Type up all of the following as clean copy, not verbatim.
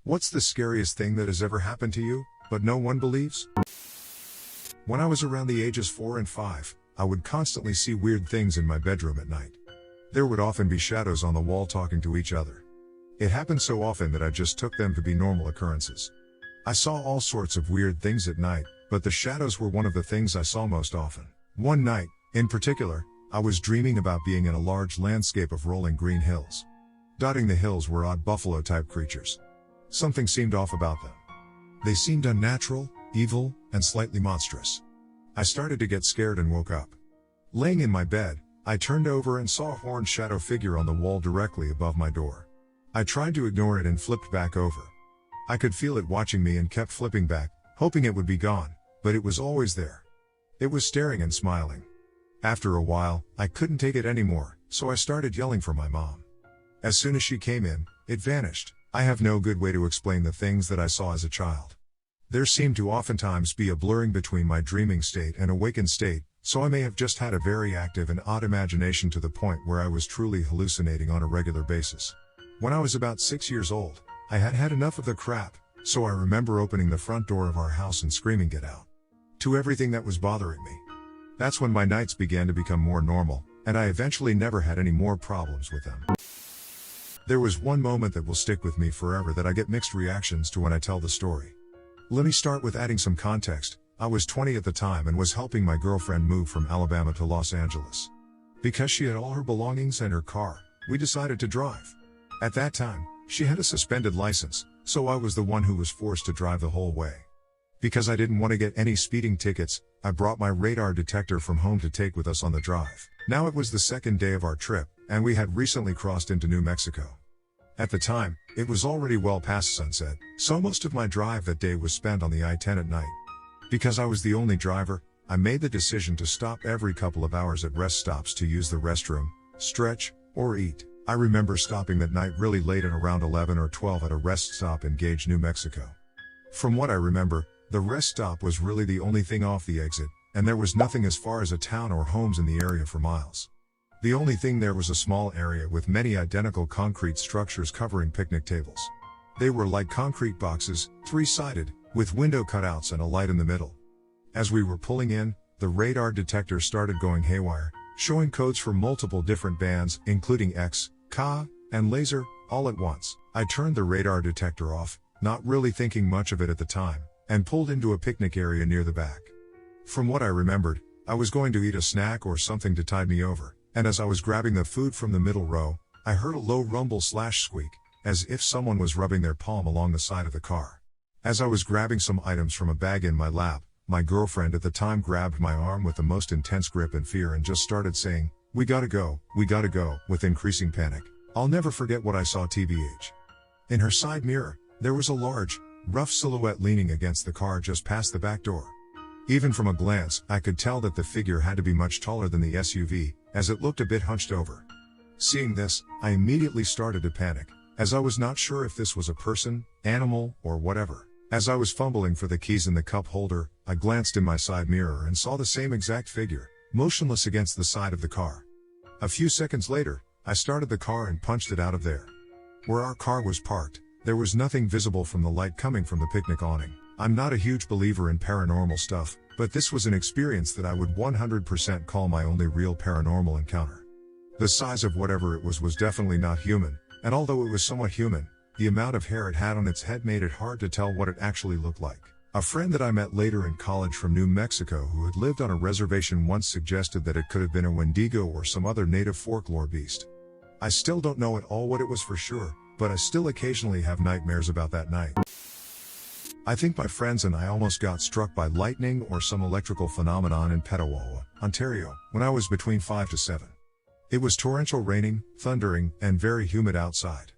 What's the scariest thing that has ever happened to you, but no one believes? When I was around the ages 4 and 5, I would constantly see weird things in my bedroom at night. There would often be shadows on the wall talking to each other. It happened so often that I just took them to be normal occurrences. I saw all sorts of weird things at night, but the shadows were one of the things I saw most often. One night, in particular, I was dreaming about being in a large landscape of rolling green hills. Dotting the hills were odd buffalo-type creatures. Something seemed off about them. They seemed unnatural, evil, and slightly monstrous. I started to get scared and woke up. Laying in my bed, I turned over and saw a horned shadow figure on the wall directly above my door. I tried to ignore it and flipped back over. I could feel it watching me and kept flipping back, hoping it would be gone, but it was always there. It was staring and smiling. After a while, I couldn't take it anymore, so I started yelling for my mom. As soon as she came in, it vanished. I have no good way to explain the things that I saw as a child. There seemed to oftentimes be a blurring between my dreaming state and awakened state, so I may have just had a very active and odd imagination to the point where I was truly hallucinating on a regular basis. When I was about 6 years old, I had had enough of the crap, so I remember opening the front door of our house and screaming "Get out!" to everything that was bothering me. That's when my nights began to become more normal, and I eventually never had any more problems with them. There was one moment that will stick with me forever that I get mixed reactions to when I tell the story. Let me start with adding some context. I was 20 at the time and was helping my girlfriend move from Alabama to Los Angeles. Because she had all her belongings and her car, we decided to drive. At that time, she had a suspended license, so I was the one who was forced to drive the whole way. Because I didn't want to get any speeding tickets, I brought my radar detector from home to take with us on the drive. Now it was the second day of our trip, and we had recently crossed into New Mexico. At the time, it was already well past sunset, so most of my drive that day was spent on the I-10 at night. Because I was the only driver, I made the decision to stop every couple of hours at rest stops to use the restroom, stretch, or eat. I remember stopping that night really late at around 11 or 12 at a rest stop in Gage, New Mexico. From what I remember, the rest stop was really the only thing off the exit, and there was nothing as far as a town or homes in the area for miles. The only thing there was a small area with many identical concrete structures covering picnic tables. They were like concrete boxes, 3-sided, with window cutouts and a light in the middle. As we were pulling in, the radar detector started going haywire, showing codes for multiple different bands, including X, Ka, and laser, all at once. I turned the radar detector off, not really thinking much of it at the time, and pulled into a picnic area near the back. From what I remembered, I was going to eat a snack or something to tide me over, and as I was grabbing the food from the middle row, I heard a low rumble/squeak, as if someone was rubbing their palm along the side of the car. As I was grabbing some items from a bag in my lap, my girlfriend at the time grabbed my arm with the most intense grip and fear and just started saying, we gotta go," with increasing panic. I'll never forget what I saw tbh. In her side mirror, there was a large, rough silhouette leaning against the car just past the back door. Even from a glance, I could tell that the figure had to be much taller than the SUV, as it looked a bit hunched over. Seeing this, I immediately started to panic, as I was not sure if this was a person, animal, or whatever. As I was fumbling for the keys in the cup holder, I glanced in my side mirror and saw the same exact figure, motionless against the side of the car. A few seconds later, I started the car and punched it out of there. Where our car was parked, there was nothing visible from the light coming from the picnic awning. I'm not a huge believer in paranormal stuff, but this was an experience that I would 100% call my only real paranormal encounter. The size of whatever it was definitely not human, and although it was somewhat human, the amount of hair it had on its head made it hard to tell what it actually looked like. A friend that I met later in college from New Mexico who had lived on a reservation once suggested that it could have been a Wendigo or some other native folklore beast. I still don't know at all what it was for sure, but I still occasionally have nightmares about that night. I think my friends and I almost got struck by lightning or some electrical phenomenon in Petawawa, Ontario, when I was between 5 to 7. It was torrential raining, thundering, and very humid outside.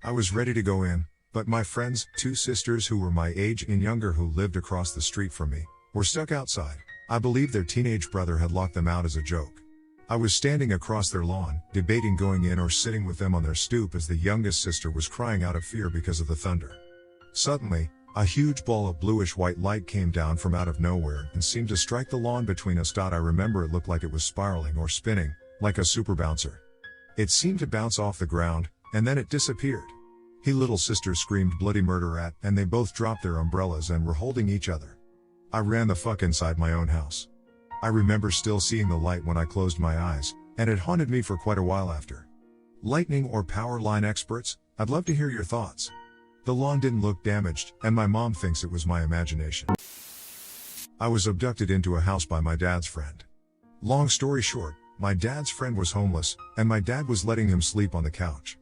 I was ready to go in, but my friends, 2 sisters who were my age and younger who lived across the street from me, were stuck outside. I believe their teenage brother had locked them out as a joke. I was standing across their lawn, debating going in or sitting with them on their stoop as the youngest sister was crying out of fear because of the thunder. Suddenly, a huge ball of bluish-white light came down from out of nowhere and seemed to strike the lawn between us. I remember it looked like it was spiraling or spinning, like a super bouncer. It seemed to bounce off the ground, and then it disappeared. His little sister screamed bloody murder at, and they both dropped their umbrellas and were holding each other. I ran the fuck inside my own house. I remember still seeing the light when I closed my eyes, and it haunted me for quite a while after. Lightning or power line experts, I'd love to hear your thoughts. The lawn didn't look damaged, and my mom thinks it was my imagination. I was abducted into a house by my dad's friend. Long story short, my dad's friend was homeless, and my dad was letting him sleep on the couch.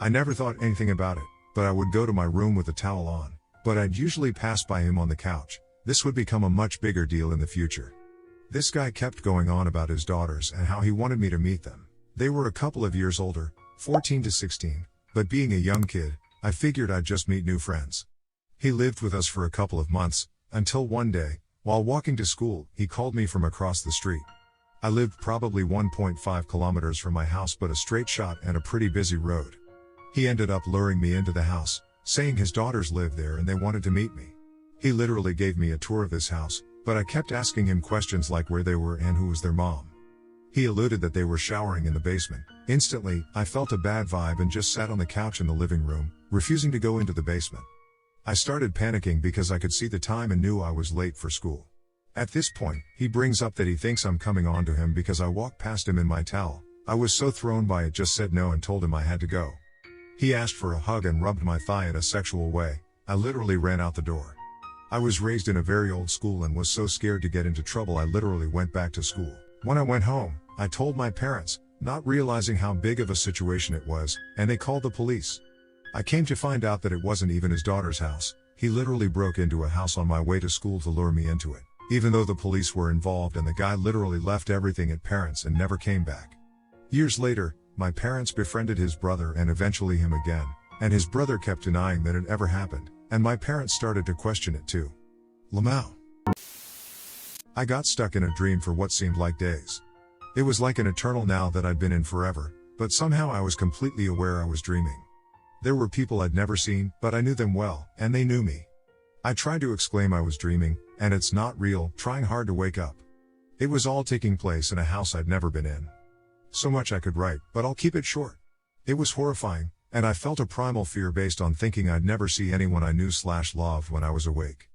I never thought anything about it, but I would go to my room with a towel on, but I'd usually pass by him on the couch. This would become a much bigger deal in the future. This guy kept going on about his daughters and how he wanted me to meet them. They were a couple of years older, 14 to 16, but being a young kid, I figured I'd just meet new friends. He lived with us for a couple of months, until one day, while walking to school, he called me from across the street. I lived probably 1.5 kilometers from my house, but a straight shot and a pretty busy road. He ended up luring me into the house, saying his daughters lived there and they wanted to meet me. He literally gave me a tour of his house, but I kept asking him questions like where they were and who was their mom. He alluded that they were showering in the basement. Instantly, I felt a bad vibe and just sat on the couch in the living room, refusing to go into the basement. I started panicking because I could see the time and knew I was late for school. At this point, he brings up that he thinks I'm coming on to him because I walked past him in my towel. I was so thrown by it, just said no and told him I had to go. He asked for a hug and rubbed my thigh in a sexual way. I literally ran out the door. I was raised in a very old school and was so scared to get into trouble I literally went back to school. When I went home, I told my parents, not realizing how big of a situation it was, and they called the police. I came to find out that it wasn't even his daughter's house. He literally broke into a house on my way to school to lure me into it, even though the police were involved, and the guy literally left everything at parents and never came back. Years later, my parents befriended his brother and eventually him again, and his brother kept denying that it ever happened, and my parents started to question it too. Lamau. I got stuck in a dream for what seemed like days. It was like an eternal now that I'd been in forever, but somehow I was completely aware I was dreaming. There were people I'd never seen, but I knew them well, and they knew me. I tried to exclaim I was dreaming, and it's not real, trying hard to wake up. It was all taking place in a house I'd never been in. So much I could write, but I'll keep it short. It was horrifying, and I felt a primal fear based on thinking I'd never see anyone I knew/loved when I was awake.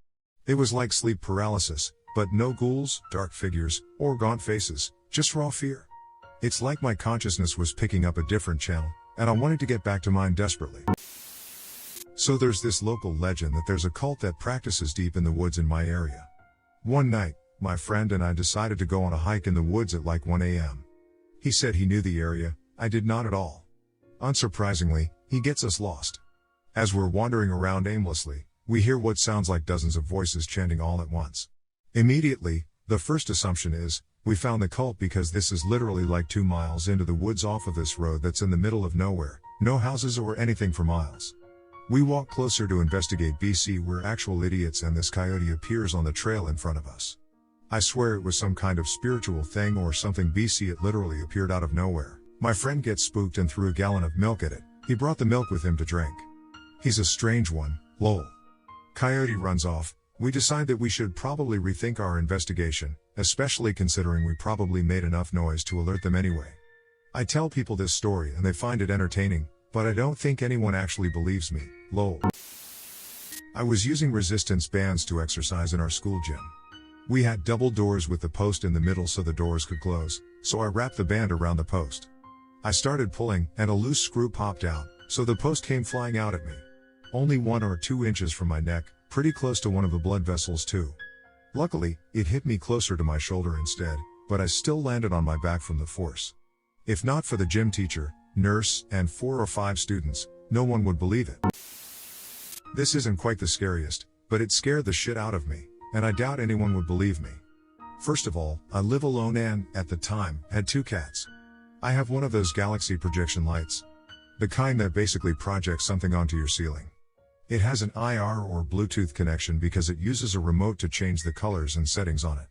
It was like sleep paralysis, but no ghouls, dark figures, or gaunt faces, just raw fear. It's like my consciousness was picking up a different channel, and I wanted to get back to mine desperately. So there's this local legend that there's a cult that practices deep in the woods in my area. One night, my friend and I decided to go on a hike in the woods at like 1 a.m. He said he knew the area, I did not at all. Unsurprisingly, he gets us lost. As we're wandering around aimlessly, we hear what sounds like dozens of voices chanting all at once. Immediately, the first assumption is, we found the cult because this is literally like 2 miles into the woods off of this road that's in the middle of nowhere, no houses or anything for miles. We walk closer to investigate. We're actual idiots, and this coyote appears on the trail in front of us. I swear it was some kind of spiritual thing or something. It literally appeared out of nowhere. My friend gets spooked and threw a gallon of milk at it. He brought the milk with him to drink. He's a strange one, lol. Coyote runs off. We decide that we should probably rethink our investigation, especially considering we probably made enough noise to alert them anyway. I tell people this story and they find it entertaining, but I don't think anyone actually believes me, lol. I was using resistance bands to exercise in our school gym. We had double doors with the post in the middle so the doors could close, so I wrapped the band around the post. I started pulling, and a loose screw popped out, so the post came flying out at me. Only 1 or 2 inches from my neck, pretty close to one of the blood vessels too. Luckily, it hit me closer to my shoulder instead, but I still landed on my back from the force. If not for the gym teacher, nurse, and 4 or 5 students, no one would believe it. This isn't quite the scariest, but it scared the shit out of me, and I doubt anyone would believe me. First of all, I live alone and, at the time, had 2 cats. I have one of those galaxy projection lights. The kind that basically projects something onto your ceiling. It has an IR or Bluetooth connection because it uses a remote to change the colors and settings on it.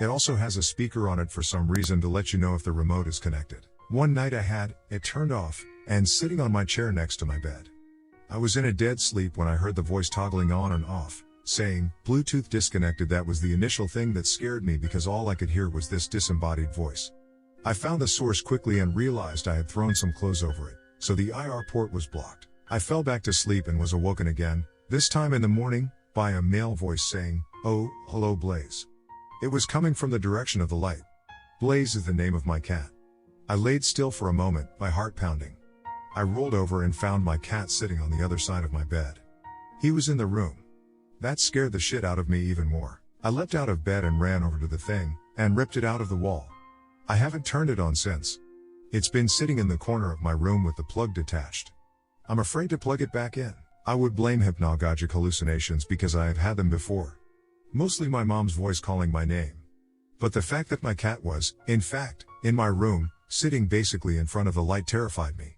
It also has a speaker on it for some reason to let you know if the remote is connected. One night I had it turned off, and sitting on my chair next to my bed. I was in a dead sleep when I heard the voice toggling on and off, saying, Bluetooth disconnected. That was the initial thing that scared me because all I could hear was this disembodied voice. I found the source quickly and realized I had thrown some clothes over it, so the IR port was blocked. I fell back to sleep and was awoken again, this time in the morning, by a male voice saying, "Oh, hello Blaze." It was coming from the direction of the light. Blaze is the name of my cat. I laid still for a moment, my heart pounding. I rolled over and found my cat sitting on the other side of my bed. He was in the room. That scared the shit out of me even more. I leapt out of bed and ran over to the thing, and ripped it out of the wall. I haven't turned it on since. It's been sitting in the corner of my room with the plug detached. I'm afraid to plug it back in. I would blame hypnagogic hallucinations because I have had them before. Mostly my mom's voice calling my name. But the fact that my cat was, in fact, in my room, sitting basically in front of the light terrified me.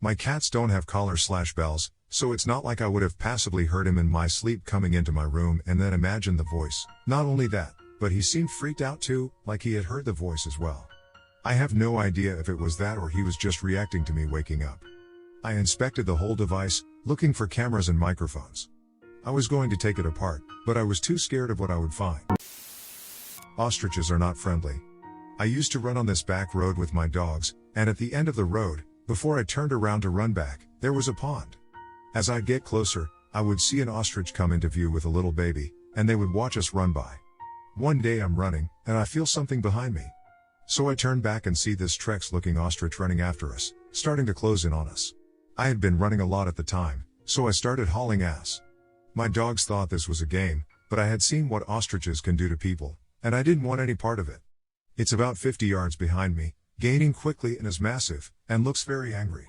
My cats don't have collars/bells, so it's not like I would have passively heard him in my sleep coming into my room and then imagined the voice. Not only that, but he seemed freaked out too, like he had heard the voice as well. I have no idea if it was that or he was just reacting to me waking up. I inspected the whole device, looking for cameras and microphones. I was going to take it apart, but I was too scared of what I would find. Ostriches are not friendly. I used to run on this back road with my dogs, and at the end of the road, before I turned around to run back, there was a pond. As I'd get closer, I would see an ostrich come into view with a little baby, and they would watch us run by. One day I'm running, and I feel something behind me. So I turn back and see this Trex-looking ostrich running after us, starting to close in on us. I had been running a lot at the time, so I started hauling ass. My dogs thought this was a game, but I had seen what ostriches can do to people, and I didn't want any part of it. It's about 50 yards behind me, gaining quickly and is massive, and looks very angry.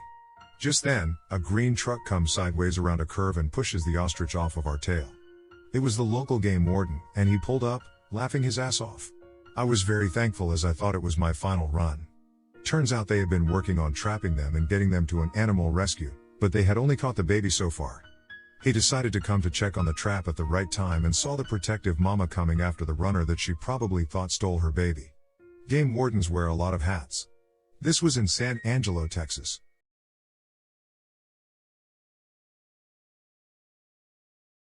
Just then, a green truck comes sideways around a curve and pushes the ostrich off of our tail. It was the local game warden, and he pulled up, laughing his ass off. I was very thankful as I thought it was my final run. Turns out they had been working on trapping them and getting them to an animal rescue, but they had only caught the baby so far. He decided to come to check on the trap at the right time and saw the protective mama coming after the runner that she probably thought stole her baby. Game wardens wear a lot of hats. This was in San Angelo, Texas.